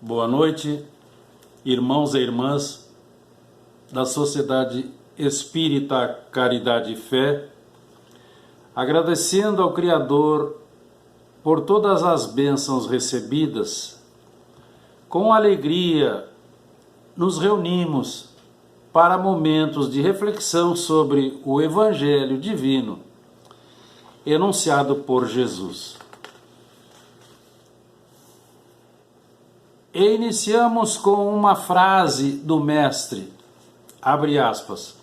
Boa noite, irmãos e irmãs da Sociedade Espírita Caridade e Fé, agradecendo ao Criador por todas as bênçãos recebidas. Com alegria nos reunimos para momentos de reflexão sobre o Evangelho Divino enunciado por Jesus. E iniciamos com uma frase do Mestre, abre aspas,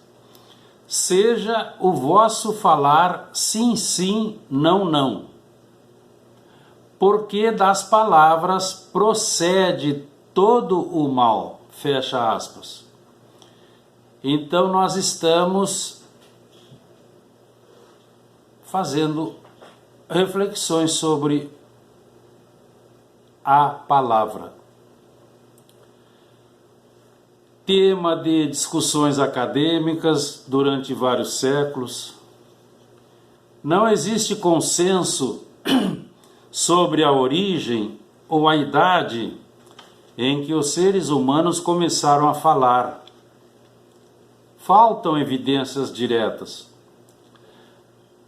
seja o vosso falar sim, sim, não, não, porque das palavras procede todo o mal, fecha aspas. Então nós estamos fazendo reflexões sobre a palavra. Tema de discussões acadêmicas durante vários séculos. Não existe consenso sobre a origem ou a idade em que os seres humanos começaram a falar. Faltam evidências diretas.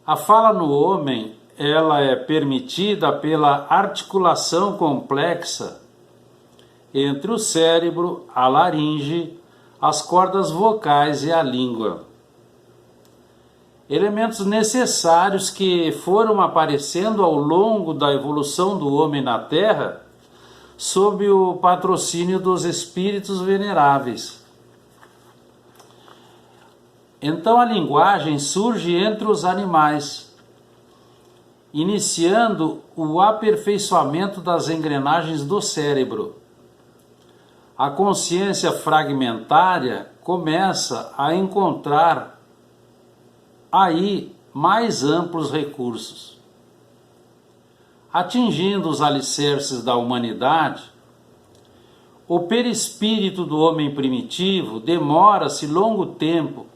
A fala no homem, ela é permitida pela articulação complexa entre o cérebro, a laringe, as cordas vocais e a língua. Elementos necessários que foram aparecendo ao longo da evolução do homem na Terra sob o patrocínio dos espíritos veneráveis. Então a linguagem surge entre os animais, iniciando o aperfeiçoamento das engrenagens do cérebro. A consciência fragmentária começa a encontrar aí mais amplos recursos. Atingindo os alicerces da humanidade, o perispírito do homem primitivo demora-se longo tempo,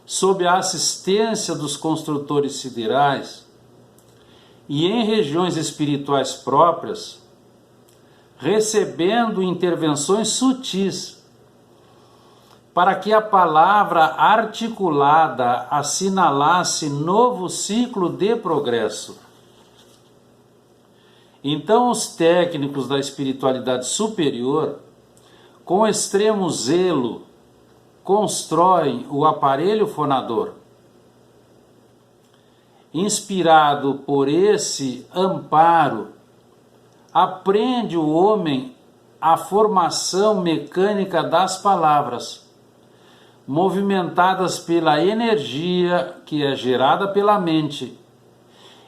sob a assistência dos construtores siderais e em regiões espirituais próprias, recebendo intervenções sutis, para que a palavra articulada assinalasse novo ciclo de progresso. Então os técnicos da espiritualidade superior, com extremo zelo, constroem o aparelho fonador. Inspirado por esse amparo, aprende o homem a formação mecânica das palavras, movimentadas pela energia que é gerada pela mente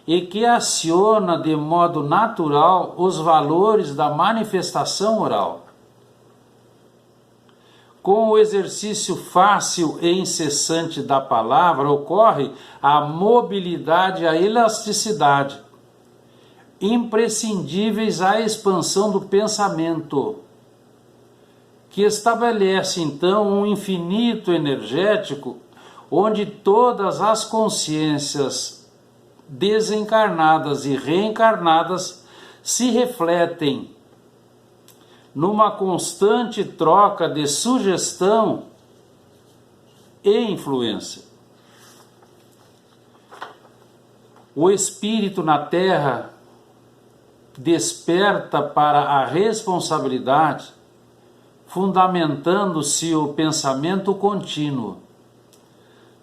e que aciona de modo natural os valores da manifestação oral. Com o exercício fácil e incessante da palavra ocorre a mobilidade e a elasticidade, imprescindíveis à expansão do pensamento, que estabelece então um infinito energético onde todas as consciências desencarnadas e reencarnadas se refletem numa constante troca de sugestão e influência. O espírito na Terra desperta para a responsabilidade, fundamentando-se o pensamento contínuo,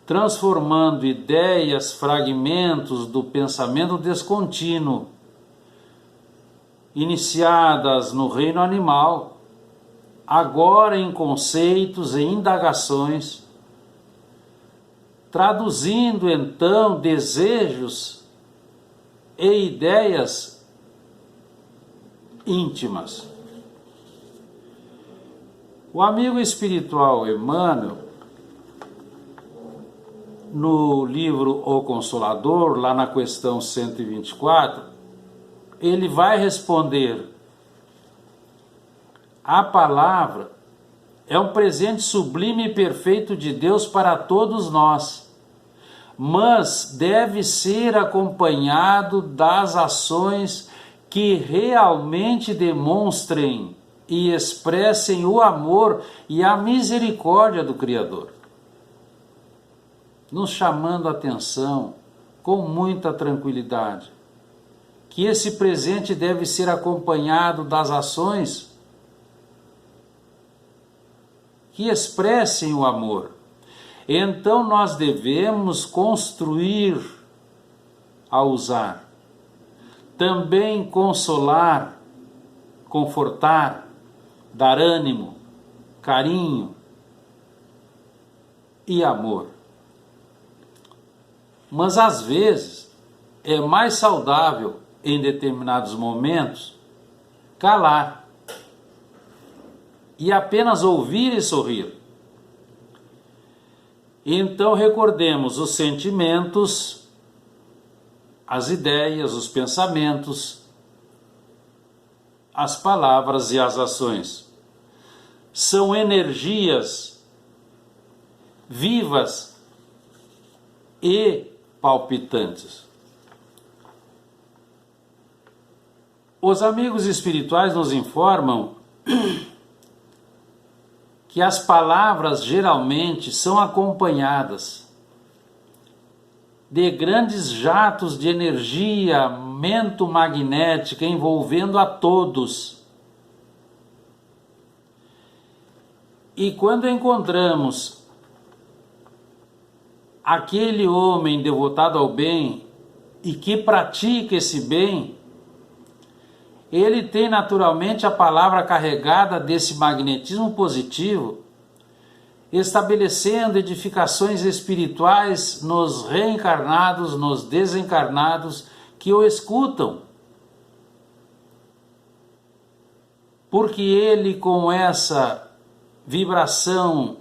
transformando ideias, fragmentos do pensamento descontínuo, iniciadas no reino animal, agora em conceitos e indagações, traduzindo então desejos e ideias íntimas. O amigo espiritual Emmanuel, no livro O Consolador, lá na questão 124, ele vai responder: a palavra é um presente sublime e perfeito de Deus para todos nós, mas deve ser acompanhado das ações que realmente demonstrem e expressem o amor e a misericórdia do Criador, nos chamando a atenção com muita tranquilidade, que esse presente deve ser acompanhado das ações que expressem o amor. Então nós devemos construir a usar, também consolar, confortar, dar ânimo, carinho e amor. Mas às vezes é mais saudável, em determinados momentos, calar e apenas ouvir e sorrir. Então recordemos os sentimentos, as ideias, os pensamentos, as palavras e as ações. São energias vivas e palpitantes. Os amigos espirituais nos informam que as palavras geralmente são acompanhadas de grandes jatos de energia magnética envolvendo a todos. E quando encontramos aquele homem devotado ao bem e que pratica esse bem, ele tem naturalmente a palavra carregada desse magnetismo positivo, estabelecendo edificações espirituais nos reencarnados, nos desencarnados que o escutam. Porque ele, com essa vibração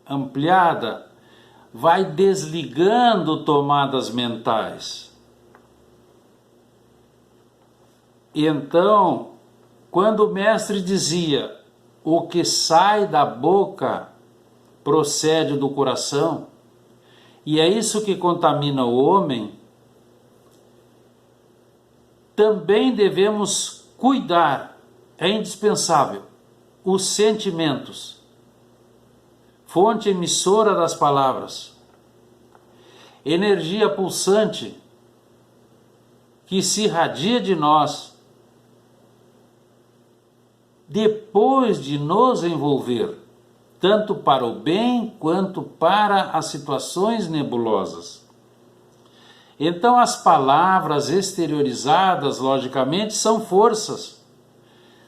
ampliada, vai desligando tomadas mentais. Então, quando o mestre dizia: o que sai da boca procede do coração, e é isso que contamina o homem, também devemos cuidar, é indispensável, os sentimentos, fonte emissora das palavras, energia pulsante que se irradia de nós, depois de nos envolver, tanto para o bem quanto para as situações nebulosas. Então as palavras exteriorizadas, logicamente, são forças,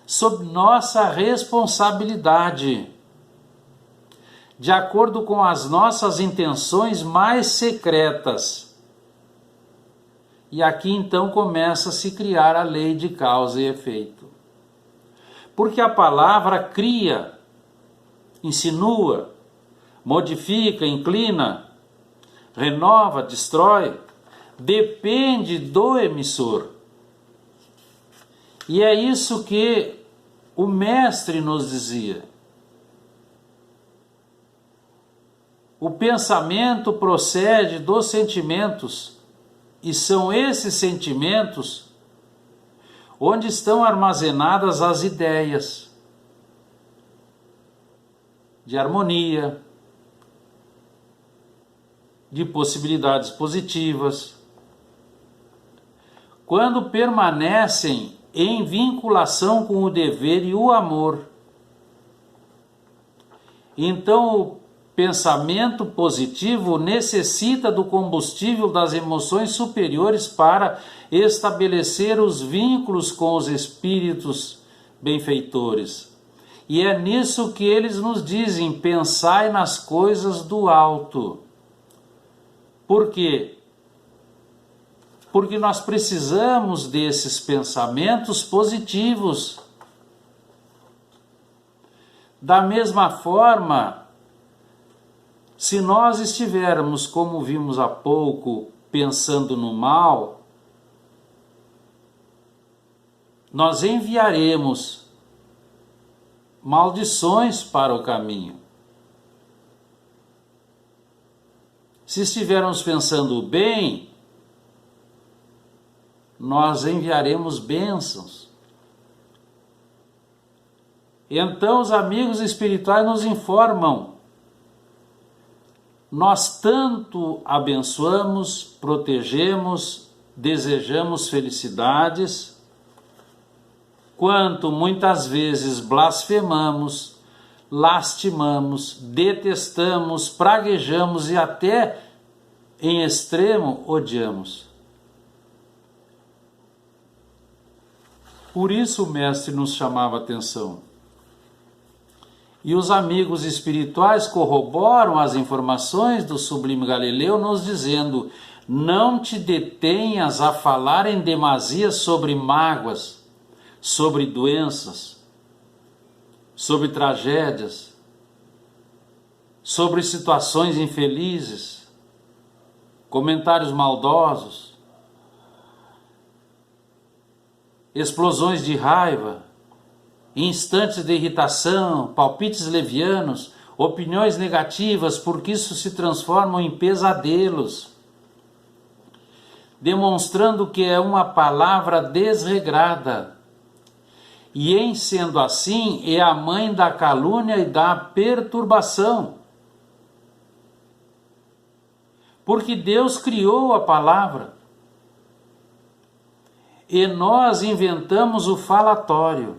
sob nossa responsabilidade, de acordo com as nossas intenções mais secretas. E aqui então começa a se criar a lei de causa e efeito. Porque a palavra cria, insinua, modifica, inclina, renova, destrói, depende do emissor. E é isso que o mestre nos dizia. O pensamento procede dos sentimentos, e são esses sentimentos onde estão armazenadas as ideias de harmonia, de possibilidades positivas, quando permanecem em vinculação com o dever e o amor. Então, o pensamento positivo necessita do combustível das emoções superiores para estabelecer os vínculos com os espíritos benfeitores. E é nisso que eles nos dizem: pensai nas coisas do alto. Por quê? Porque nós precisamos desses pensamentos positivos. Da mesma forma, se nós estivermos, como vimos há pouco, pensando no mal, nós enviaremos maldições para o caminho. Se estivermos pensando bem, nós enviaremos bênçãos. Então os amigos espirituais nos informam: nós tanto abençoamos, protegemos, desejamos felicidades, quanto muitas vezes blasfemamos, lastimamos, detestamos, praguejamos e até, em extremo, odiamos. Por isso o Mestre nos chamava a atenção. E os amigos espirituais corroboram as informações do Sublime Galileu, nos dizendo: não te detenhas a falar em demasia sobre mágoas, sobre doenças, sobre tragédias, sobre situações infelizes, comentários maldosos, explosões de raiva, instantes de irritação, palpites levianos, opiniões negativas, porque isso se transforma em pesadelos, demonstrando que é uma palavra desregrada. E em sendo assim, é a mãe da calúnia e da perturbação. Porque Deus criou a palavra. E nós inventamos o falatório.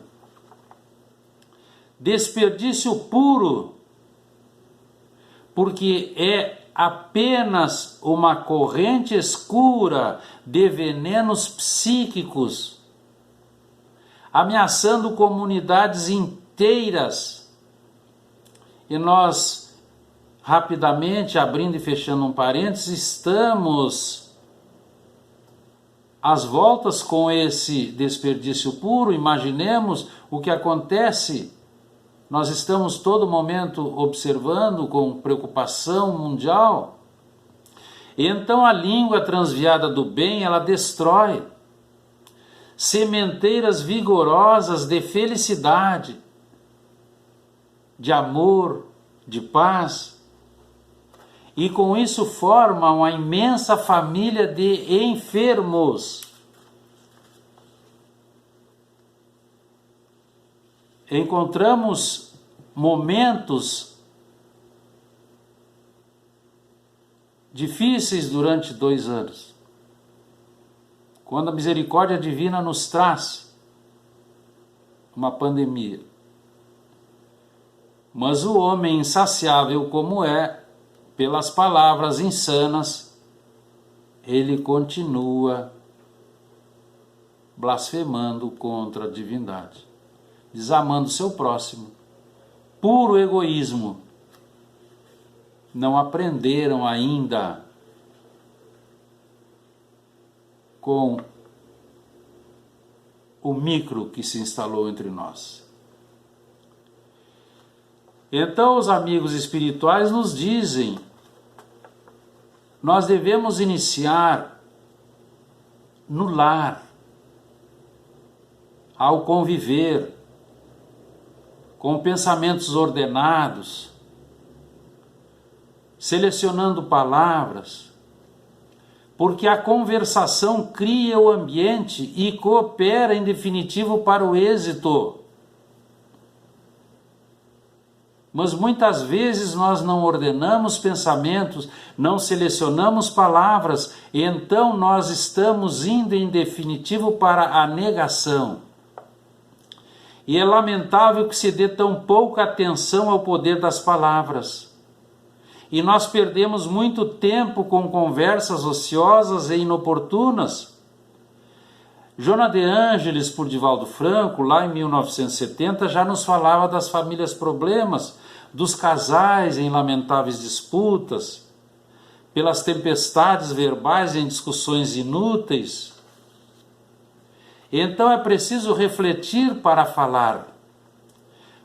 Desperdício puro, porque é apenas uma corrente escura de venenos psíquicos, ameaçando comunidades inteiras. E nós, rapidamente, abrindo e fechando um parênteses, estamos às voltas com esse desperdício puro. Imaginemos o que acontece. Nós estamos todo momento observando com preocupação mundial. E então a língua transviada do bem, ela destrói sementeiras vigorosas de felicidade, de amor, de paz. E com isso forma uma imensa família de enfermos. Encontramos momentos difíceis durante 2 anos, quando a misericórdia divina nos traz uma pandemia. Mas o homem insaciável como é, pelas palavras insanas, ele continua blasfemando contra a divindade, desamando seu próximo. Puro egoísmo. Não aprenderam ainda com o micro que se instalou entre nós. Então os amigos espirituais nos dizem: nós devemos iniciar no lar, ao conviver, com pensamentos ordenados, selecionando palavras, porque a conversação cria o ambiente e coopera em definitivo para o êxito. Mas muitas vezes nós não ordenamos pensamentos, não selecionamos palavras, e então nós estamos indo em definitivo para a negação. E é lamentável que se dê tão pouca atenção ao poder das palavras. E nós perdemos muito tempo com conversas ociosas e inoportunas. Joana de Ângeles, por Divaldo Franco, lá em 1970, já nos falava das famílias problemas, dos casais em lamentáveis disputas, pelas tempestades verbais em discussões inúteis. Então é preciso refletir para falar,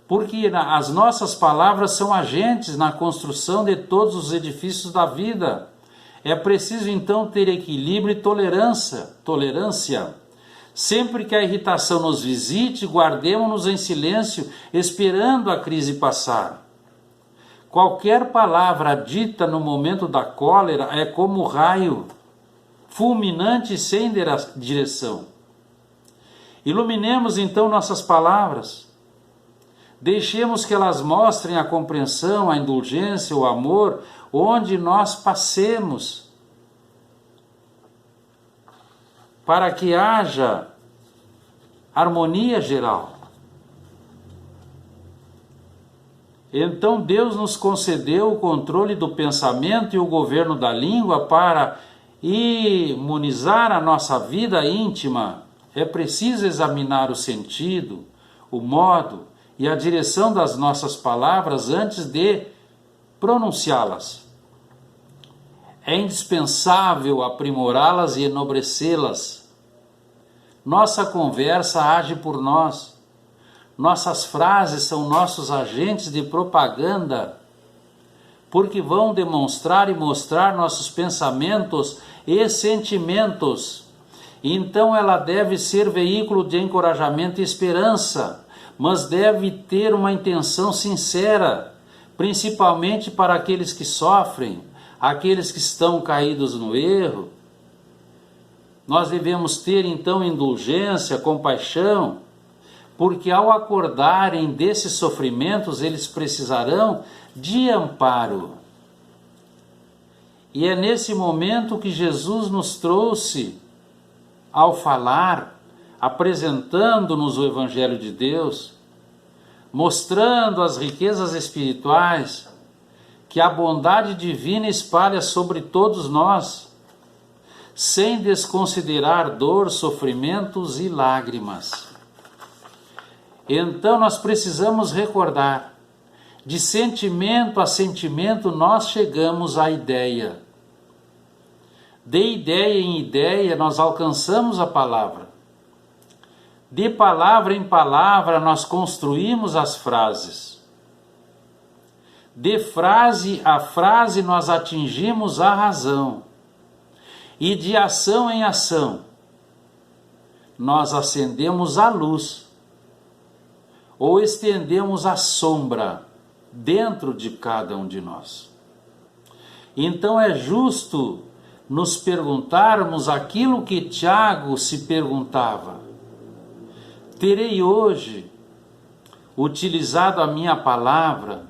porque as nossas palavras são agentes na construção de todos os edifícios da vida. É preciso então ter equilíbrio e tolerância. Sempre que a irritação nos visite, guardemo-nos em silêncio, esperando a crise passar. Qualquer palavra dita no momento da cólera é como raio, fulminante e sem direção. Iluminemos então nossas palavras. Deixemos que elas mostrem a compreensão, a indulgência, o amor, onde nós passemos, para que haja harmonia geral. Então Deus nos concedeu o controle do pensamento e o governo da língua para imunizar a nossa vida íntima. É preciso examinar o sentido, o modo e a direção das nossas palavras antes de pronunciá-las. É indispensável aprimorá-las e enobrecê-las. Nossa conversa age por nós. Nossas frases são nossos agentes de propaganda, porque vão demonstrar e mostrar nossos pensamentos e sentimentos. Então ela deve ser veículo de encorajamento e esperança, mas deve ter uma intenção sincera, principalmente para aqueles que sofrem, aqueles que estão caídos no erro. Nós devemos ter então indulgência, compaixão, porque ao acordarem desses sofrimentos, eles precisarão de amparo. E é nesse momento que Jesus nos trouxe, ao falar, apresentando-nos o Evangelho de Deus, mostrando as riquezas espirituais que a bondade divina espalha sobre todos nós, sem desconsiderar dor, sofrimentos e lágrimas. Então nós precisamos recordar, de sentimento a sentimento nós chegamos à ideia. De ideia em ideia nós alcançamos a palavra. De palavra em palavra nós construímos as frases. De frase a frase nós atingimos a razão. E de ação em ação nós acendemos a luz ou estendemos a sombra dentro de cada um de nós. Então é justo nos perguntarmos aquilo que Tiago se perguntava: terei hoje utilizado a minha palavra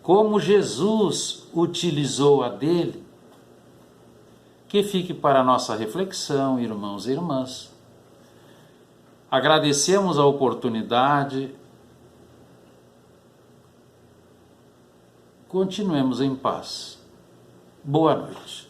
como Jesus utilizou a dele? Que fique para a nossa reflexão, irmãos e irmãs. Agradecemos a oportunidade. Continuemos em paz. Boa noite.